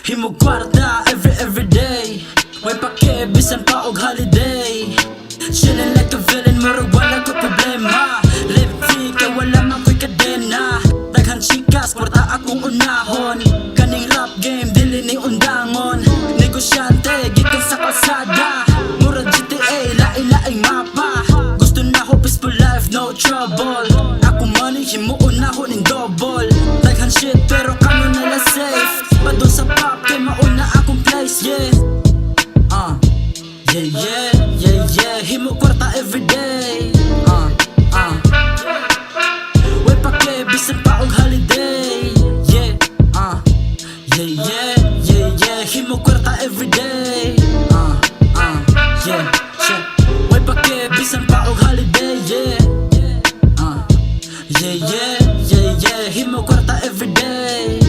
Himog kwarta every day. Way pake bisan pa og holiday. Chillin' like a villain, murag wala ko problema. Live free kay wala man ko'y kadena. Daghan chikas, kwarta akong unahon. Kaning rap game, dili ni undangon. Negosyante, gikan sa kalsada. Murag GTA, laing-laing mapa. Gusto na ho peaceful life, no trouble. Ako money, himuon na ho ning double. Daghan shit, pero kamo na la safe. Padon sa pop, kay mauna akong place, yeah. Yeah, himo kwarta everyday. Way pake, bisan pa og holiday. Yeah, himo kwarta everyday. Way pake, bisan pa og holiday. Yeah, himo kwarta everyday.